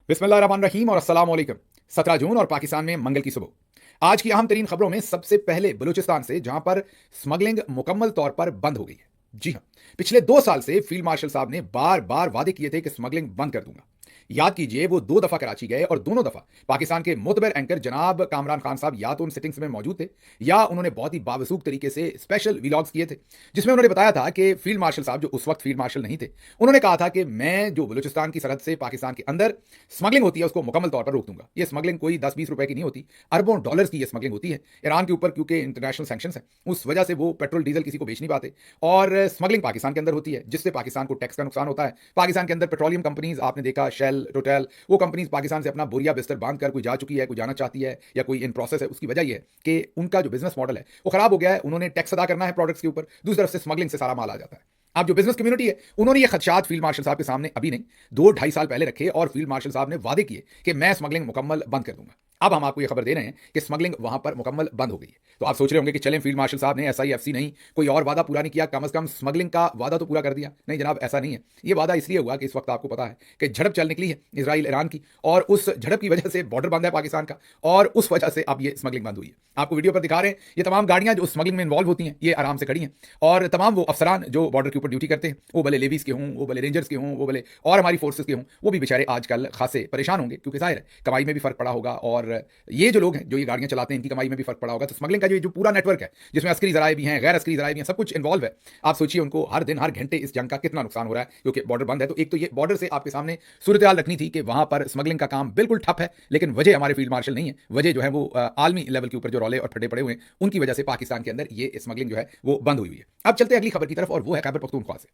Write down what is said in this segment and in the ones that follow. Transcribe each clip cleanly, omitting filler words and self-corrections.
बिस्मिल्लाहिर्रहमानिर्रहीम और अस्सलाम वालेकुम। 17 जून और पाकिस्तान में मंगल की सुबह। आज की अहम तरीन खबरों में सबसे पहले बलूचिस्तान से, जहां पर स्मगलिंग मुकम्मल तौर पर बंद हो गई है। जी हां, पिछले 2 साल से फील्ड मार्शल साहब ने बार बार वादे किए थे कि स्मगलिंग बंद कर दूंगा। याद कीजिए, वो 2 दफा कराची गए और दोनों दफा पाकिस्तान के मोतबर एंकर जनाब कामरान खान साहब या तो उन सिटिंग्स में मौजूद थे, या उन्होंने बहुत ही बावसूख तरीके से स्पेशल व्लॉग्स किए थे, जिसमें उन्होंने बताया था कि फील्ड मार्शल साहब, जो उस वक्त फील्ड मार्शल नहीं थे, उन्होंने कहा था कि मैं जो बलूचिस्तान की सरहद से पाकिस्तान के अंदर स्मगलिंग होती है उसको मुकम्मल तौर पर रोक दूंगा। ये स्मगलिंग कोई 10-20 रुपए की नहीं होती, अरबों डॉलर्स की ये स्मगलिंग होती है ईरान के ऊपर, क्योंकि इंटरनेशनल सैंक्शंस है, उस वजह से वो पेट्रोल डीजल किसी को बेच नहीं पाते। और स्मगलिंग पाकिस्तान के अंदर होती है, जिससे पाकिस्तान को टैक्स का नुकसान होता है। पाकिस्तान के अंदर पेट्रोलियम कंपनीज, आपने देखा शेल, टोटल, वो कंपनीज पाकिस्तान से अपना बोरिया बिस्तर बांध कर कोई जा चुकी है, कोई जाना चाहती है, या कोई इन प्रोसेस है। उसकी वजह यह है कि उनका जो बिजनेस मॉडल है वो खराब हो गया है। उन्होंने टैक्स अदा करना है प्रोडक्ट्स के ऊपर, दूसरी तरफ से स्मगलिंग से सारा माल आ जाता है। अब जो बिजनेस कम्युनिटी है, उन्होंने ये खदशात फील्ड मार्शल साहब के सामने अभी नहीं, 2-2.5 साल पहले रखे, और फील्ड मार्शल साहब ने वादे किए कि मैं स्मगलिंग मुकम्मल बंद कर दूंगा। अब हम आपको ये खबर दे रहे हैं कि स्मगलिंग वहां पर मुकम्मल बंद हो गई है। तो आप सोच रहे होंगे कि चलें, फील्ड मार्शल साहब ने SIFC नहीं, कोई और वादा पूरा नहीं किया, कम से कम स्मगलिंग का वादा तो पूरा कर दिया। नहीं जनाब, ऐसा नहीं है। ये वादा इसलिए हुआ कि इस वक्त आपको पता है कि झड़प चल निकली है इसराइल ईरान की, और उस झड़प की वजह से बॉर्डर बंद है पाकिस्तान का, और उस वजह से अब ये स्मगलिंग बंद हुई है। आपको वीडियो पर दिखा रहे हैं, ये तमाम गाड़ियां जो स्मगलिंग में इन्वॉल्व होती हैं, ये आराम से खड़ी हैं, और तमाम वो अफसरान जो बॉर्डर के ऊपर ड्यूटी करते हैं, वो भले लेवीज के हों, वो भले रेंजर्स के हों, वो भले और हमारी फोर्सेस के हों, वो भी बेचारे आजकल खासे परेशान होंगे, क्योंकि जाहिर है कमाई में भी फर्क पड़ा होगा, और ये जो लोग हैं जो ये गाड़ियां चलाते हैं, इनकी कमाई में भी फर्क पड़ा होगा। तो स्मगलिंग का जो पूरा नेटवर्क है, जिसमें अस्करी जराए भी हैं, गैर अस्करी जराए भी हैं, सब कुछ इन्वॉल्व है। आप सोचिए उनको हर दिन हर घंटे इस जंग का कितना नुकसान हो रहा है, क्योंकि बॉर्डर बंद है। तो एक तो ये बॉर्डर से आपके सामने सूरत हाल रखनी थी कि वहां पर स्मगलिंग का काम बिल्कुल ठप है, लेकिन वजह हमारे फील्ड मार्शल नहीं है, वजह जो है वो आलमी लेवल के ऊपर जो रौले और ठड्डे पड़े हुए हैं, उनकी वजह से पाकिस्तान के अंदर ये स्मगलिंग जो है वो बंद हुई है। अब चलते हैं अगली खबर की तरफ, और वो है खैबर पख्तूनख्वा से।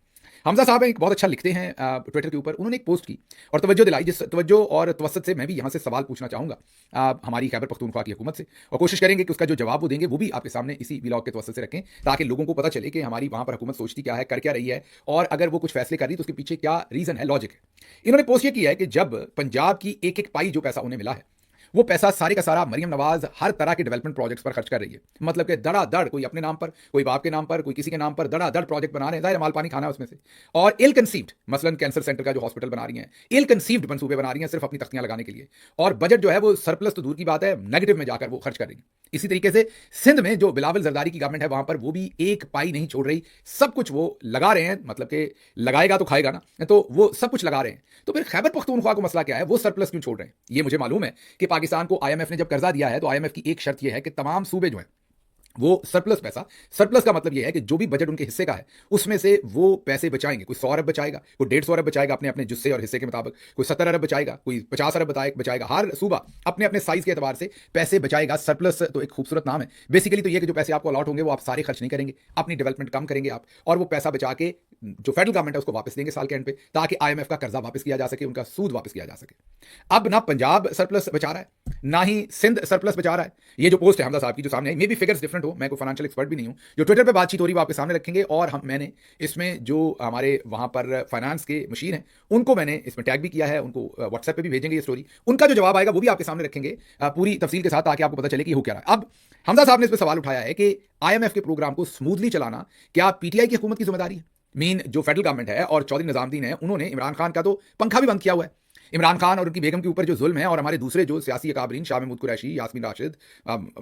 हमजा साहब एक बहुत अच्छा लिखते हैं ट्विटर के ऊपर, उन्होंने एक पोस्ट की और तवज्जो दिलाई, जिस तवज्जो और तवसत से मैं भी यहां से सवाल पूछना चाहूंगा हमारी खैबर पख्तूनख्वा की हुकूमत से, और कोशिश करेंगे कि उसका जो जवाब वो देंगे वो भी आपके सामने इसी व्लॉग के तवसत से रखें, ताकि लोगों को पता चले कि हमारी वहां पर हुकूमत सोचती क्या है, कर क्या रही है, और अगर वो कुछ फैसले कर रही है तो उसके पीछे क्या रीजन है, लॉजिक है। इन्होंने पोस्ट ये किया है कि जब पंजाब की एक एक पाई जो पैसा उन्हें मिला है, वो पैसा सारे का सारा मरियम नवाज हर तरह के डेवलपमेंट प्रोजेक्ट्स पर खर्च कर रही है। मतलब कि धड़ाधड़, कोई अपने नाम पर, कोई बाप के नाम पर, कोई किसी के नाम पर धड़ाधड़ प्रोजेक्ट बना रहे हैं, जाहिर माल पानी खाना है उसमें से। और इल कंसीव्ड, मसलन कैंसर सेंटर का जो हॉस्पिटल बना रही हैं, इल कंसीव्ड मंसूबे बना रही हैं सिर्फ अपनी तख्तियां लगाने के लिए, और बजट जो है वो सरप्लस तो दूर की बात है, नेगेटिव में जाकर वो खर्च कर रही है। इसी तरीके से सिंध में जो बिलावल जरदारी की गवर्नमेंट है, वहां पर वो भी एक पाई नहीं छोड़ रही, सब कुछ वो लगा रहे हैं, मतलब कि लगाएगा तो खाएगा ना, तो वो सब कुछ लगा रहे हैं। तो फिर खैबर पख्तूनख्वा को मसला क्या है, वो सरप्लस क्यों छोड़ रहे हैं? ये मुझे मालूम है कि पाकिस्तान को IMF ने जब कर्जा दिया है, तो IMF की एक शर्त यह है कि तमाम सूबे जो हैं वो सरप्लस पैसा, सरप्लस का मतलब यह है कि जो भी बजट उनके हिस्से का है उसमें से वो पैसे बचाएंगे। कोई 100 अरब बचाएगा, कोई 150 अरब बचाएगा अपने अपने जुस्से और हिस्से के मुताबिक, कोई 70 अरब बचाएगा, कोई 50 अरब बचाएगा। हर सूबा अपने अपने साइज के एतबार से पैसे बचाएगा। सरप्लस तो एक खूबसूरत नाम है। बेसिकली तो यह कि जो पैसे आपको अलॉट होंगे वो आप सारे खर्च नहीं करेंगे, अपनी डेवलपमेंट कम करेंगे आप, और वो पैसा बचा के जो फेडरल गवर्नमेंट है उसको वापस देंगे साल के एंड पे, ताकि IMF का कर्जा वापस किया जा सके, उनका सूद वापस किया जा सके। अब ना पंजाब सरप्लस बचा रहा है, ना ही सिंध सरप्लस बचा रहा है। ये जो पोस्ट है हमजा साहब की जो सामने आई, मे बी फिगर्स डिफरेंट हो, मैं कोई फाइनेंशियल एक्सपर्ट भी नहीं हूं, जो ट्विटर पे बातचीत हो रही है वो आपके सामने रखेंगे, और मैंने इसमें जो हमारे वहां पर फाइनेंस के मशीन है उनको मैंने इसमें टैग भी किया है, उनको व्हाट्सएप पे भी भेजेंगे ये स्टोरी, उनका जो जवाब आएगा वो भी आपके सामने रखेंगे पूरी तफसील के साथ, ताकि आपको पता चले कि हो क्या रहा है। अब हमजा साहब ने इस पर सवाल उठाया है कि IMF के प्रोग्राम को स्मूथली चलाना क्या PTI की हुकूमत की जिम्मेदारी है? मीन जो फेडरल गवर्नमेंट है और चौधरी निजामुद्दीन है, उन्होंने इमरान खान का तो पंखा भी बंद किया हुआ है। इमरान खान और उनकी बेगम के ऊपर जो जुल्म है, और हमारे दूसरे जो सियासी अकाबरीन, शाह महमूद कुरैशी, यास्मीन राशिद,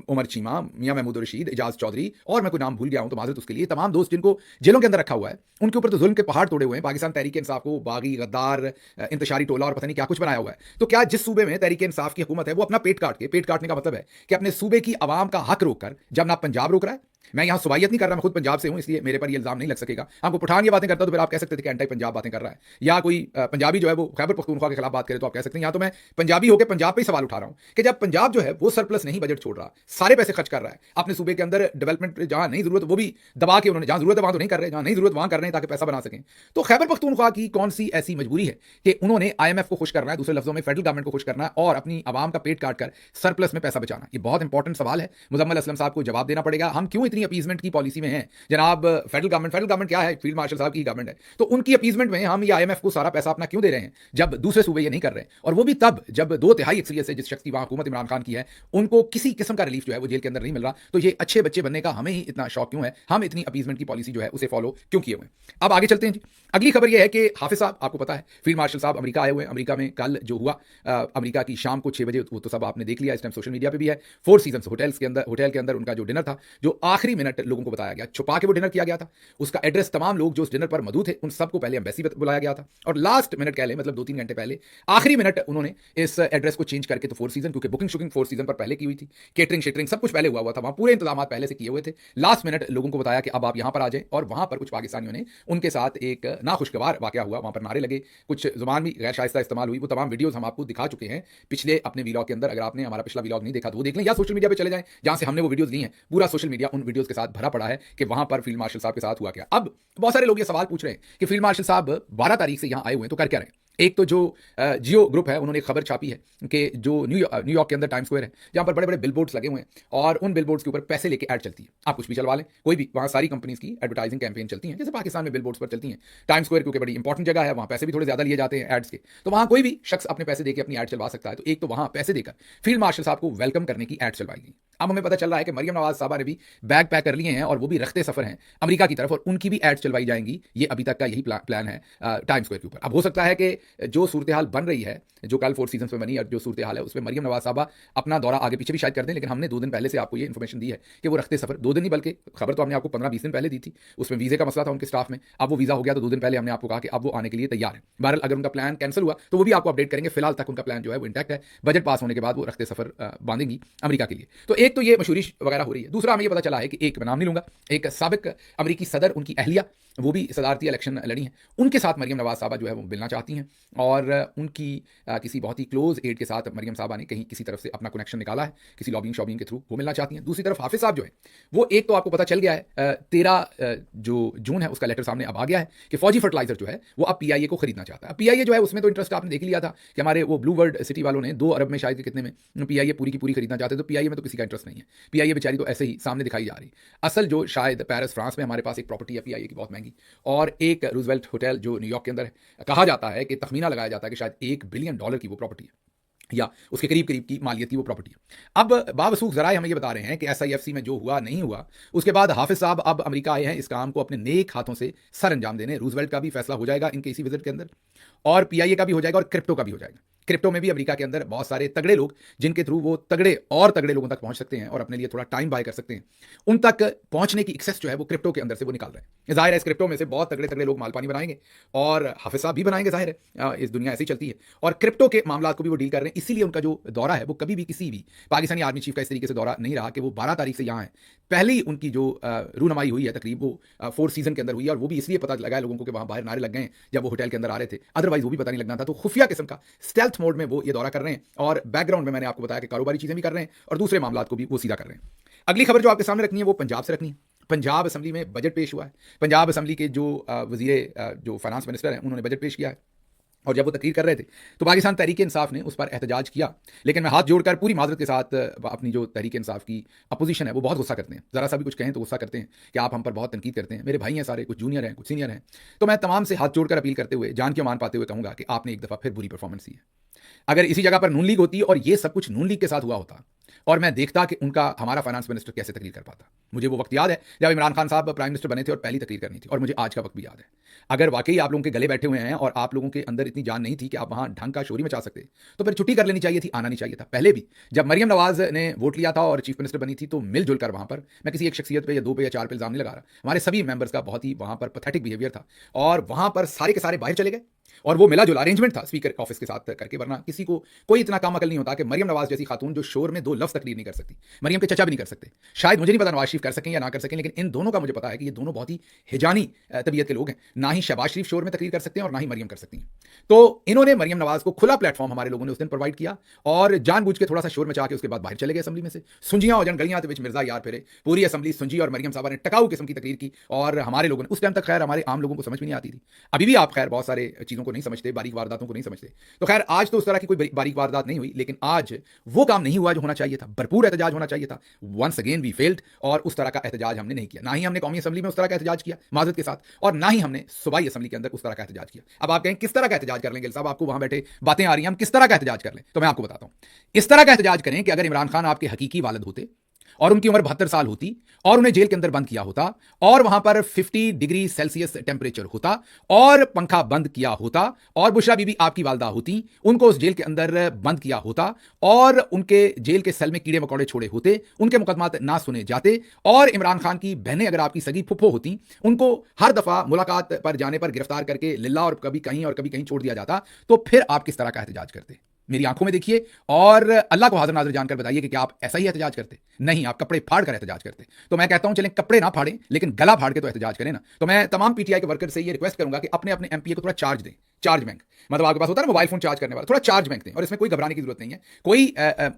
उमर चीमा, मियां महमूद रशीद, एजाज चौधरी, और मैं कोई नाम भूल गया हूं तो माजरत उसके लिए, तमाम दोस्त जिनको जेलों के अंदर रखा हुआ है, उनके ऊपर तो जुल्म के पहाड़ तोड़े हुए हैं। पाकिस्तान तहरीक इंसाफ को बागी, गद्दार, इंतशारी टोला और पता नहीं क्या कुछ बनाया हुआ है। तो क्या जिस सूबे में तहरीक इंसाफ की हुकूमत है वो अपना पेट काट के, पेट काटने का मतलब है कि अपने सूबे की आवाम का हक रोककर, जब ना पंजाब रोक रहा है, मैं यहां सुबाइयत नहीं कर रहा, मैं खुद पंजाब से हूं, इसलिए मेरे पर ये इल्जाम नहीं लग सकेगा। हमको पठान ये बातें करता तो फिर आप कह सकते थे कि एंटी पंजाब बातें कर रहा है, या कोई पंजाबी जो है वो खैबर पख्तूनख्वा के खिलाफ बात करे तो आप कह सकते हैं। यहां तो मैं पंजाबी होकर पंजाब पे ही सवाल उठा रहा हूं कि जब पंजाब जो है वो सरप्लस नहीं बजट छोड़ रहा, सारे पैसे खर्च कर रहा है अपने सूबे के अंदर, डेवलपमेंट जहां नहीं जरूरत वो भी दबा के, उन्होंने जहां जरूरत है वहां तो नहीं कर रहे, जहां नहीं जरूरत वहां कर रहे हैं ताकि पैसा बना सकें, तो खैबर पख्तूनख्वा की कौन सी ऐसी मजबूरी है कि उन्होंने IMF को खुश करना है, दूसरे लफ्जों में फेडरल गवर्नमेंट को खुश करना है, और अपनी आवाम का पेट काट कर सरप्लस में पैसा बचाना? ये बहुत इंपॉर्टेंट सवाल है, मुजम्मल असलम साहब को जवाब देना पड़ेगा। हम क्यों इतनी अपीजमेंट की पॉलिसी में हैं जनाब, फेडरल गवर्नमेंट क्या है, फील्ड मार्शल साहब की गवर्नमेंट है, तो उनकी अपीजमेंट में हम ये IMF को सारा पैसा अपना क्यों दे रहे हैं जब दूसरे सूबे ये नहीं कर रहे हैं? और वो भी तब जब 2/3 अक्सरियत से जिस शख्स की वहां हुकूमत इमरान खान की है उनको किसी किस्म का रिलीफ जो है वो जेल के अंदर नहीं मिल रहा। तो ये अच्छे बच्चे बनने का हमें ही इतना शौक क्यों है, हम इतनी अपीजमेंट की पॉलिसी जो है उसे फॉलो क्यों किए हुए हैं? अब आगे चलते हैं जी। अगली खबर यह है कि हाफिज साहब, आपको पता है फील्ड मार्शल साहब अमेरिका आए हुए हैं। अमेरिका में कल जो हुआ, अमेरिका की शाम को 6 बजे, वो तो सब आपने देख लिया, इस टाइम सोशल मीडिया पे भी है। फोर सीजन्स होटल के अंदर उनका जो डिनर था, जो आखिरी मिनट लोगों को बताया गया, छुपा के वो डिनर किया गया था। उसका एड्रेस तमाम लोग जो उस डिनर पर मौजूद थे उन सबको पहले एम्बेसी बुलाया गया था, और लास्ट मिनट कह लें मतलब 2-3 घंटे पहले, आखिरी मिनट उन्होंने इस एड्रेस को चेंज करके, तो फोर सीजन, क्योंकि बुकिंग शुकिंग फोर सीजन पर पहले की हुई थी, केटरिंग शेटरिंग सब कुछ पहले हुआ था, वहां पूरे इंतजाम पहले से किए हुए थे। लास्ट मिनट लोगों को बताया कि अब आप यहां पर आ जाएं, और वहां पर कुछ पाकिस्तानियों ने उनके साथ एक नाखुशगवार वाकया हुआ, वहां पर नारे लगे, कुछ जुबान भी गैर शाइस्ता इस्तेमाल हुई। वो तमाम वीडियोस हम आपको दिखा चुके हैं पिछले अपने वीलॉग के अंदर। अगर आपने हमारा पिछला वीलॉग नहीं देखा तो वो देख लें, या सोशल मीडिया पे चले जाएं जहां से हमने वो वीडियोस ली हैं। पूरा सोशल मीडिया उन वीडियोस के साथ भरा पड़ा है कि वहां पर फील्ड मार्शल साहब के साथ हुआ क्या। अब बहुत सारे लोग ये सवाल पूछ रहे हैं कि फील्ड मार्शल साहब 12 तारीख से यहां आए हुए हैं तो कर क्या रहे हैं? एक तो जो जियो ग्रुप है उन्होंने एक खबर छापी है कि जो न्यूयॉर्क के अंदर टाइम स्क्वायर है, जहां पर बड़े बड़े बिलबोर्ड्स लगे हुए हैं, और उन बिलबोर्ड्स के ऊपर पैसे लेके ऐड चलती है। आप कुछ भी चलवा लें, कोई भी, वहां सारी कंपनीज की एडवर्टाइजिंग कैंपेन चलती है, जैसे पाकिस्तान में बिलबोर्ड्स पर चलती हैं। टाइम स्क्वायर क्योंकि बड़ी इंपॉर्टेंट जगह है, वहां पैसे भी थोड़े ज्यादा लिए जाते हैं एड्स के, तो वहां कोई भी शख्स अपने पैसे देकर अपनी ऐड चलवा सकता है। तो एक तो वहां पैसे देकर फील्ड मार्शल साहब को वेलकम करने की ऐड चलवाई गई। अब हमें पता चल रहा है कि मरियम नवाज साहबा ने भी बैग पैक कर लिए हैं, और वो भी रखते सफर हैं अमेरिका की तरफ, और उनकी भी ऐड चलवाई जाएंगी। ये अभी तक का यही प्लान है टाइम स्क्वायर के ऊपर। अब हो सकता है कि जो सूरत हाल बन रही है, जो कल फोर सीजन में बनी, और जो सूरत हाल है उसमें मरियम नवाज साहबा अपना दौरा आगे पीछे भी शायद कर दें, लेकिन हमने 2 दिन पहले से आपको ये इन्फॉर्मेशन दी है कि वो रखते सफर, 2 दिन नहीं बल्कि खबर तो हमने आपको 15-20 दिन पहले दी थी। उसमें वीजे का मसला था उनके स्टाफ में, अब वो वीजा हो गया तो 2 दिन पहले हमने आपको कहा कि अब वो आने के लिए तैयार है। बहरहाल अगर उनका प्लान कैंसिल हुआ तो वो भी आपको अपडेट करेंगे। फिलहाल तक उनका प्लान जो है वो इंटैक्ट है। बजट पास होने के बाद वो रखते सफर बांधेंगी अमेरिका के लिए। तो एक तो ये मशहूरी वगैरह हो रही है। दूसरा हमें ये पता चला है कि, एक मैं नाम नहीं लूंगा, एक साबिक अमेरिकी सदर, उनकी अहलिया, वो भी सदारती इलेक्शन लड़ी हैं, उनके साथ मरियम नवाज साहबा जो है वो मिलना चाहती हैं, और उनकी किसी बहुत ही क्लोज एड के साथ मरियम साहबा ने कहीं किसी तरफ से अपना कनेक्शन निकाला है, किसी लॉबिंग शॉबिंग के थ्रू वो मिलना चाहती हैं। दूसरी तरफ हाफिज साहब जो है वो, एक तो आपको पता चल गया है 13 जो जून है उसका लेटर सामने अब आ गया है कि फौजी फर्टिलाइजर जो है वो अब PIA को खरीदना चाहता है। PIA जो है उसमें तो इंटरेस्ट आपने देख लिया था कि हमारे वो ब्लू वर्ल्ड सिटी वालों ने 2 अरब में शायद कितने में PIA पूरी की पूरी खरीदना चाहते हैं। तो PIA में तो किसी का इंटरेस्ट नहीं है, PIA बेचारी तो ऐसे ही सामने दिखाई जा रही। असल जो शायद पेरिस फ्रांस में हमारे पास एक प्रॉपर्टी है PIA की बहुत महंगी, और एक रूजवेल्ट होटल जो न्यूयॉर्क के अंदर है, कहा जाता है कि तखमीना लगाया जाता है कि शायद $1 बिलियन की वो प्रॉपर्टी है, या उसके करीब करीब की मालियत की वो प्रॉपर्टी है। अब बावसूख जराए हमें ये बता रहे हैं कि SIFC में जो हुआ नहीं हुआ, उसके बाद हाफिज साहब अब अमेरिका आए हैं इस काम को अपने नेक हाथों से सर अंजाम देने। रूजवेल्ट का भी फैसला हो जाएगा इनके इसी विजिट के अंदर, और PIA का भी हो जाएगा, और क्रिप्टो का भी हो जाएगा। क्रिप्टो में भी अमेरिका के अंदर बहुत सारे तगड़े लोग, जिनके थ्रू वो तगड़े और तगड़े लोगों तक पहुंच सकते हैं और अपने लिए थोड़ा टाइम बाय कर सकते हैं, उन तक पहुंचने की एक्सेस जो है वो क्रिप्टो के अंदर से वो निकाल रहे हैं। जाहिर है इस क्रिप्टो में से बहुत तगड़े तगड़े लोग मालपानी बनाएंगे, और हाफिज साहब भी बनाएंगे, जाहिर है इस दुनिया ऐसी चलती है। और क्रिप्टो के मामला को भी वो डील कर रहे हैं, इसीलिए उनका जो दौरा है वो कभी भी किसी भी पाकिस्तानी आर्मी चीफ का इस तरीके से दौरा नहीं रहा कि वो 12 तारीख से यहाँ है। पहली उनकी जो रूनमाई हुई है तकरीब वो 4 सीजन के अंदर हुई है, और वो भी इसलिए पता लगा है लोगों को कि वहां बाहर नारे लग गए जब वो होटल के अंदर आ रहे थे, अदरवाइज वो भी पता नहीं लगना था। तो खुफिया किस्म का स्टेल्थ मोड में वो ये दौरा कर रहे हैं, और बैकग्राउंड में मैंने आपको बताया कि कारोबारी चीजें भी कर रहे हैं और दूसरे मामलों को भी वो सीधा कर रहे हैं। अगली खबर जो आपके सामने रखनी है वो पंजाब से रखनी है। पंजाब असेंबली में बजट पेश हुआ है। पंजाब असेंबली के जो वजीर जो फाइनेंस मिनिस्टर हैं उन्होंने बजट पेश किया है, और जब वो तकरीर कर रहे थे तो पाकिस्तान तहरीक इंसाफ ने उस पर एहतजाज किया। लेकिन मैं हाथ जोड़कर पूरी माजरत के साथ अपनी जो तहरीक इंसाफ की अपोजिशन है वो बहुत गुस्सा करते हैं, ज़रा सा भी कुछ कहें तो गुस्सा करते हैं कि आप हम पर बहुत तनकीद करते हैं। मेरे भाई हैं सारे, कुछ जूनियर हैं कुछ सीनियर हैं, तो मैं तमाम से हाथ जोड़कर अपील करते हुए, जान के मान पाते हुए कहूँगा कि आपने एक दफ़ा फिर बुरी परफॉर्मेंस दी है। अगर इसी जगह पर नून लीग होती और ये सब कुछ नून लीग के साथ हुआ होता, और मैं देखता कि उनका हमारा फाइनेंस मिनिस्टर कैसे तकरीर कर पाता। मुझे वो वक्त याद है जब इमरान खान साहब प्राइम मिनिस्टर बने थे और पहली तकरीर करनी थी, और मुझे आज का वक्त भी याद है। अगर वाकई आप लोगों के गले बैठे हुए हैं और आप लोगों के अंदर इतनी जान नहीं थी कि आप वहां ढंग का शोरी मचा सकते, तो फिर छुट्टी कर लेनी चाहिए थी, आना नहीं चाहिए था। पहले भी जब मरियम नवाज ने वोट लिया था और चीफ मिनिस्टर बनी थी तो मिलजुल कर वहां पर, मैं किसी एक शख्सियत पे या 2 पे या 4 पे इल्जाम नहीं लगा रहा, हमारे सभी मेंबर्स का बहुत ही वहां पर पैथेटिक बिहेवियर था, और वहां पर सारे के सारे बाहर चले गए, और वो मिला जुला अरेंजमेंट था स्पीकर ऑफिस के साथ करके, वरना किसी को कोई इतना काम अकल नहीं होता कि मरियम नवाज जैसी खातून जो शोर में 2 लफ्ज तकरीर नहीं कर सकती, मरियम के चचा भी नहीं कर सकते, शायद मुझे नहीं पता नवाज शरीफ कर सकें या ना कर सकें, लेकिन इन दोनों का मुझे पता है कि ये दोनों बहुत ही हिजानी तबीयत के लोग हैं। ना ही शहबाज शरीफ शोर में तकरीर कर सकते हैं और ना ही मरियम कर सकती हैं। तो इन्होंने मरियम नवाज को खुला प्लेटफॉर्म हमारे लोगों ने उस दिन प्रोवाइड किया, और जानबूझ के थोड़ा सा शोर मचा के उसके बाद बाहर चले गए असेंबली में से। सुंजियां हो जान गलियां तो मिर्जा यार फिरे, पूरी असेंबली सुंजी और मरियम साहबा ने टकाऊ किस्म की तकरीर की, और हमारे लोगों ने, उस टाइम तक खैर हमारे आम लोगों को समझ में नहीं आती थी, अभी भी आप खैर बहुत सारे चीज़ों चीज़ों को नहीं समझते, बारीक वारदातों को नहीं समझते। तो खैर आज तो उस तरह की कोई बारीक वारदात नहीं हुई, लेकिन आज वो काम नहीं हुआ जो होना चाहिए था। भरपूर एहतजाज होना चाहिए था। वंस अगेन वी फेल्ड, और उस तरह का एहतजाज हमने नहीं किया। ना ही हमने कौमी असेंबली में उस तरह का एहतजाज किया माजरत के साथ, और ना ही हमने सूबाई असेंबली के अंदर उस तरह का एहतजाज किया। अब आप कहें किस तरह का एहतजाज कर लें गिल साहब, आपको वहां बैठे बातें आ रही हैं, हम किस तरह का एहतजाज कर लें? तो मैं आपको बताता हूं। इस तरह का एहतजाज करें कि अगर इमरान खान आपके हकीकी वालिद होते और उनकी उम्र 72 साल होती और उन्हें जेल के अंदर बंद किया होता और वहां पर 50 डिग्री सेल्सियस टेम्परेचर होता और पंखा बंद किया होता और बुशरा बीबी आपकी वालदा होती, उनको उस जेल के अंदर बंद किया होता और उनके जेल के सेल में कीड़े मकोड़े छोड़े होते, उनके मुकदमात ना सुने जाते, और इमरान खान की बहनें अगर आपकी सगी फुफ्फो होती, उनको हर दफा मुलाकात पर जाने पर गिरफ्तार करके लिल्ला और कभी कहीं छोड़ दिया जाता, तो फिर आप किस तरह का एहतजाज करते? मेरी आंखों में देखिए और अल्लाह को हाजिर नाज़िर जानकर बताइए कि क्या आप ऐसा ही एहतजाज करते? नहीं, आप कपड़े फाड़ कर एहतजाज करते। तो मैं कहता हूं चलें कपड़े ना फाड़ें, लेकिन गला फाड़ के तो एहतजाज करें ना। तो मैं तमाम पीटीआई के वर्कर से ये रिक्वेस्ट करूंगा कि अपने अपने एमपीए को थोड़ा चार्ज दें, चार्ज बैंक, मतलब आपके पास होता है ना मोबाइल फोन चार्ज करने वाला, थोड़ा चार्ज बैंक दें। और इसमें कोई घबराने की जरूरत नहीं है। कोई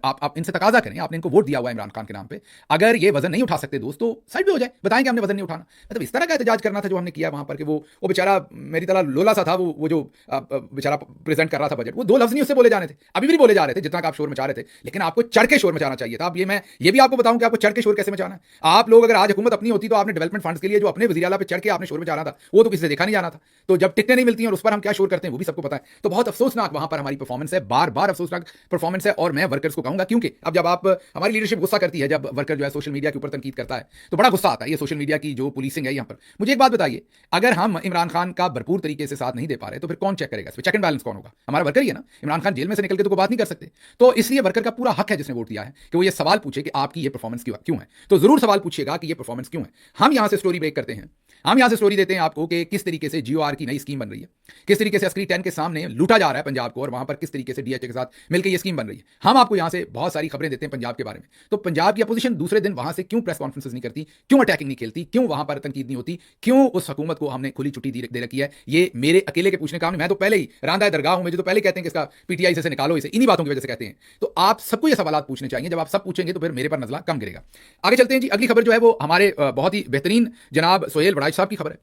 आप इनसे तकाजा करें, आपने इनको वोट दिया हुआ है इमरान खान के नाम पे, अगर ये वजन नहीं उठा सकते दोस्त तो साइड पे हो जाए, बताएं कि हमने वजन नहीं उठाना। मतलब इस तरह का एहतजाज करना था जो हमने किया वहां पर कि वो बेचारा मेरी तरह लोला सा था, वो जो बेचारा प्रेजेंट कर रहा था बजट, वो दो लफ्ज नहीं उससे बोले जाने थे, अभी भी नहीं बोले जा रहे थे जितना आप शोर मचा रहे थे, लेकिन आपको चढ़ के शोर मचाना चाहिए था। अब मैं ये भी आपको बताऊं कि आपको चढ़ के शोर कैसे मचाना है। आप लोग अगर आज हुकूमत अपनी होती तो आपने डेवलपमेंट फंड्स के लिए जो अपने वज़ीर आला पे चढ़ के आपने शोर मचाना था, वो तो किसी से देखा नहीं जाना था। तो जब टिकटें नहीं मिलती हैं और उस पर हम क्या शोर करते हैं वो भी सबको पता है। तो बहुत अफसोसनाक वहां पर हमारी परफॉर्मेंस है, बार बार अफसोसनाक परफॉर्मेंस है। और मैं वर्कर्स को कहूंगा, क्योंकि अब जब आप हमारी लीडरशिप गुस्सा करती है, जब वर्कर जो है सोशल मीडिया के ऊपर तनकीद करता है, तो बड़ा गुस्सा आता है। ये सोशल मीडिया की जो पुलिसिंग है यहाँ पर, मुझे एक बात बताइए, अगर हम इमरान खान का भरपूर तरीके से साथ नहीं दे पा रहे तो फिर कौन चेक करेगा? इस पर चेक एंड बैलेंस कौन होगा? हमारा वर्कर ही है ना। इमरान खान जेल में से निकल के तो कोई बात नहीं कर सकते। तो इसलिए वर्कर का पूरा हक है जिसने वोट दिया है कि वो ये सवाल पूछे कि आपकी ये परफॉर्मेंस क्यों है। तो जरूर सवाल पूछिएगा कि ये परफॉर्मेंस क्यों है। हम यहां से स्टोरी ब्रेक करते हैं, हम यहां से स्टोरी देते हैं आपको कि किस तरीके से जीओआर की नई स्कीम बन रही है, किस तरीके से अस्करी 10 के सामने लूटा जा रहा है पंजाब को, और वहां पर किस तरीके से डीएचए के साथ मिलकर ये स्कीम बन रही है। हम आपको यहां से बहुत सारी खबरें देते हैं पंजाब के बारे में। तो पंजाब की अपोजिशन दूसरे दिन वहां से क्यों प्रेस कॉन्फ्रेंसेस नहीं करती, क्यों अटैकिंग नहीं खेलती, क्यों वहां पर तनकीद नहीं होती, क्यों उस हुकूमत को हमने खुली छुट्टी दे रखी है? ये मेरे अकेले के पूछने का काम नहीं। मैं तो पहले ही रांदा दरगाह हूं, मुझे तो पहले कहते हैं कि इसका पीटीआई से निकालो, इसे इन्हीं बातों की वजह से कहते हैं। तो आप सबको ये सवाल पूछने चाहिए। जब आप सब पूछेंगे तो फिर मेरे पर नजला कम गिरेगा। आगे चलते हैं जी। अगली खबर जो है वो हमारे बहुत ही बेहतरीन जनाब सोहेल वड़ाइच साहब की खबर है।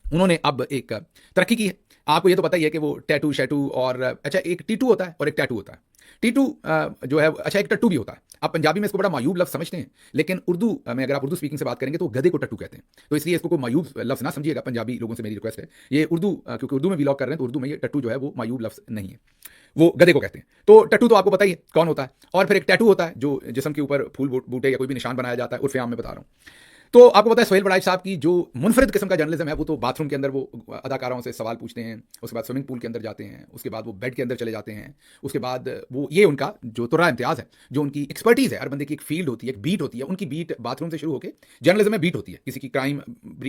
उन्होंने अब एक तरक्की की है। आपको ये तो पता ही है कि वो टैटू शैटू और अच्छा एक टीटू होता है और एक टैटू होता है। टीटू जो है अच्छा एक टट्टू भी होता है। आप पंजाबी में इसको बड़ा मायूब लफ्ज समझते हैं, लेकिन उर्दू में अगर आप उर्दू स्पीकिंग से बात करेंगे तो गधे को टट्टू कहते हैं। तो इसलिए इसको कोई मायूब लफ्ज ना समझिएगा। पंजाबी लोगों से मेरी रिक्वेस्ट है, ये उर्दू क्योंकि उर्दू में व्लॉग कर रहे हैं तो उर्दू में ये टट्टू जो है वो मायूब लफ्ज नहीं है, वो गधे को कहते हैं। तो टट्टू तो आपको पता ही है कौन होता है। और फिर एक टैटू होता है जो जिस्म के ऊपर फूल बूटे या कोई भी निशान बनाया जाता है, उर्फ आम में बता रहा हूँ। तो आपको पता है सोहेल वड़ाइच साहब की जो मुनफरिद किस्म का जर्नलिज्म है, वो तो बाथरूम के अंदर वो अदाकाराओं से सवाल पूछते हैं, उसके बाद स्विमिंग पूल के अंदर जाते हैं, उसके बाद वो बेड के अंदर चले जाते हैं, उसके बाद वो ये उनका जो तुर्रा इम्तियाज़ है, जो उनकी एक्सपर्टीज़ है, हर बंदे की एक फील्ड होती है, एक बीट होती है। उनकी बीट बाथरूम से शुरू होकर जर्नलिज्म में बीट होती है। किसी की क्राइम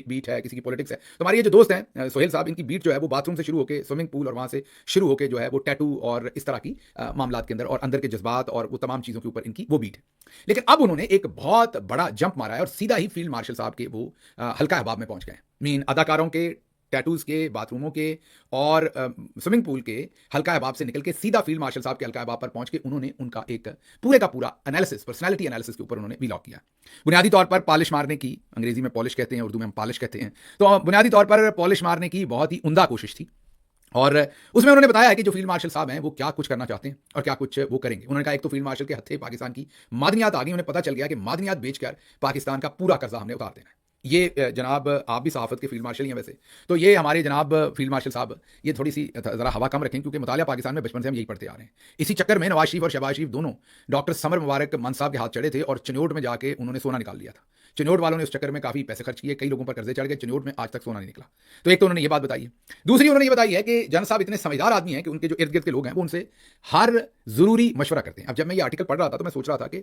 बीट है, किसी की पॉलिटिक्स है। तो हमारे ये जो दोस्त हैं सोहेल साहब, इनकी बीट जो है वो बाथरूम से शुरू होकर स्विमिंग पूल और वहाँ से शुरू होकर जो है वो टैटू और इस तरह की मामलात के अंदर और अंदर के जज्बात और वो तमाम चीज़ों के ऊपर इनकी वो बीट है। लेकिन अब उन्होंने एक बहुत बड़ा जंप मारा है और सीधा ही फील्ड मार्शल साहब के वो हल्का अहबाब में पहुंच गए। मीन अदाकारों के टैटूज के, बाथरूमों के और स्विमिंग पूल के हल्का अहबाब से निकल के सीधा फील्ड मार्शल साहब के हल्का अहबाब पर पहुंच के उन्होंने उनका एक पूरे का पूरा एनालिसिस, पर्सनालिटी एनालिसिस के ऊपर उन्होंने व्लॉग किया। बुनियादी तौर पर पॉलिश मारने की, अंग्रेजी में पॉलिश कहते हैं, उर्दू में हम पॉलिश कहते हैं, तो बुनियादी तौर पर पॉलिश मारने की बहुत ही उम्दा कोशिश थी। और उसमें उन्होंने बताया है कि जो फील्ड मार्शल साहब हैं वो क्या कुछ करना चाहते हैं और क्या कुछ वो करेंगे। उन्होंने कहा एक तो फील्ड मार्शल के हत्थे पाकिस्तान की मादनियात आ गई। उन्हें पता चल गया कि मादनियात बेचकर पाकिस्तान का पूरा कर्जा हमने उतार देना है। ये जनाब आप भी सहाफत के फील्ड मार्शल ही हैं वैसे, तो ये हमारे जनाब फील्ड मार्शल साहब ये थोड़ी सी ज़रा हवा कम रखें, क्योंकि मुतालिया पाकिस्तान में बचपन से हम यही पढ़ते आ रहे हैं। इसी चक्कर में नवाज शरीफ और शहबाज शरीफ दोनों डॉक्टर समर मुबारक मान साहब के हाथ चढ़े थे और चिन्योट में जाके उन्होंने सोना निकाल लिया था। चिन्योट वालों ने उस चक्कर में काफ़ी पैसे खर्च किए, कई लोगों पर कर्जे चढ़ गए, चिन्योट में आज तक सोना नहीं निकला। तो एक तो उन्होंने ये बात बताई है। दूसरी उन्होंने ये बताई है कि जन साहब इतने समझदार आदमी हैं कि उनके जो इर्द गिर्द के लोग हैं वो उनसे हर ज़रूरी मशवरा करते हैं। अब जब मैं ये आर्टिकल पढ़ रहा था तो मैं सोच रहा था कि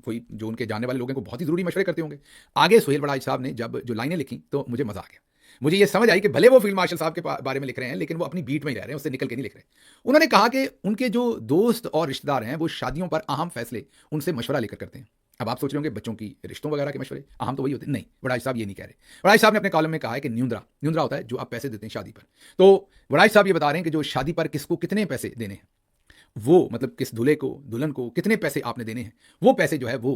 कोई जो उनके जानने वाले लोग हैं वो बहुत ही ज़रूरी मशवरे करते होंगे। आगे सोहेल वड़ाइच साहब ने जब जो लाइनें लिखी तो मुझे मजा आ गया। मुझे ये समझ आई कि भले वो फील्ड मार्शल साहब के बारे में लिख रहे हैं, लेकिन वो अपनी बीट में ही रह रहे हैं, उससे निकल के नहीं लिख रहे। उन्होंने कहा कि उनके जो दोस्त और रिश्तेदार हैं वो शादियों पर अहम फैसले उनसे मशवरा लेकर करते हैं। अब आप सोच रहे होंगे बच्चों की रिश्तों वगैरह के मशवरे अहम तो वही होते हैं। नहीं, वड़ाइच साहब ये नहीं कह रहे। वड़ाइच साहब ने अपने कॉलम में कहा है कि न्यूंद्रा होता है जो आप पैसे देते हैं शादी पर। तो वड़ाइच साहब ये बता रहे हैं कि जो शादी पर किसको कितने पैसे देने हैं, वो मतलब किस दूल्हे को दुल्हन को कितने पैसे आपने देने हैं, वो पैसे जो है वो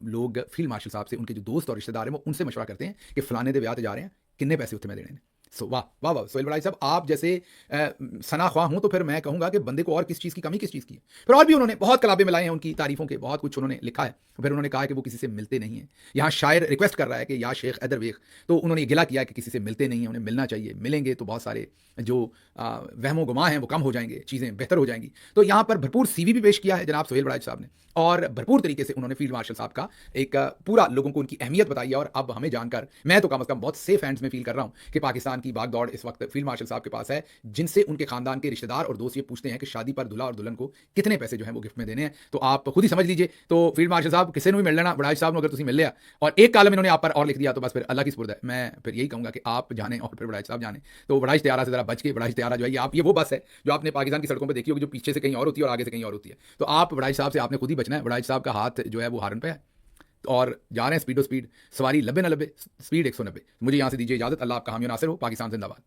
लोग फील्ड मार्शल साहब से, उनके जो दोस्त और रिश्तेदार हैं वो उनसे मशवरा करते हैं कि फलाने दे ब्याह ते जा रहे हैं, कितने पैसे उत्थे मैं देने हैं। वाह वाह वाह सोहेल बड़ाई साहब, आप जैसे सना ख्वाह हूं तो फिर मैं कहूंगा कि बंदे को और किस चीज़ की कमी, किस चीज़ की है। फिर और भी उन्होंने बहुत कलाबे मिलाए हैं उनकी तारीफों के, बहुत कुछ उन्होंने लिखा है। फिर उन्होंने कहा है कि वो किसी से मिलते नहीं हैं। यहाँ शायर रिक्वेस्ट कर रहा है कि या शेख हैदर वेख, तो उन्होंने ये गिला किया है कि किसी से मिलते नहीं हैं, उन्हें मिलना चाहिए, मिलेंगे तो बहुत सारे जो वहमो गुमा हैं वो कम हो जाएंगे, चीज़ें बेहतर हो जाएंगी। तो यहाँ पर भरपूर सीवी भी पेश किया है जनाब सोहेल बड़ाई साहब ने, और भरपूर तरीके से उन्होंने फील्ड मार्शल साहब का एक पूरा लोगों को उनकी अहमियत बताई है। और अब हमें जानकर मैं तो कम अज़ कम बहुत सेफ हैंड्स में फील कर रहा हूँ कि पाकिस्तान की भागदौड़ इस वक्त फील्ड मार्शल साहब के पास है, जिनसे उनके खानदान के रिश्तेदार और दोस्त ये पूछते हैं कि शादी पर दूल्हा और दुल्हन को कितने पैसे जो है वो गिफ्ट में देने हैं। तो आप खुद ही समझ लीजिए। तो फील्ड मार्शल साहब किसी ने भी मिल लेना, बड़ाई साहब ने अगर तुम मिल लिया और एक कालम इन्होंने आप पर और लिख दिया तो बस फिर अल्लाह की सुपुर्द है। मैं फिर यही कहूंगा कि आप जाने और फिर बड़ाई साहब जाने। तो बड़ाई त्यारा से जरा बच के, बड़ाई त्यारा जो है आप, ये वो बस है जो आपने पाकिस्तान की सड़कों पर देखी होगी, जो पीछे से कहीं और होती है और आगे से कहीं और होती है। तो आप बड़ाई साहब से आपने खुद ही बचना है। बड़ाई साहब का हाथ जो है वो हारन पे है और जा रहे हैं स्पीडो स्पीड, सवारी लब्बे न लब्बे, स्पीड 190। मुझे यहां से दीजिए इजाजत। अल्लाह आपका हामी नासिर हो। पाकिस्तान जिंदाबाद।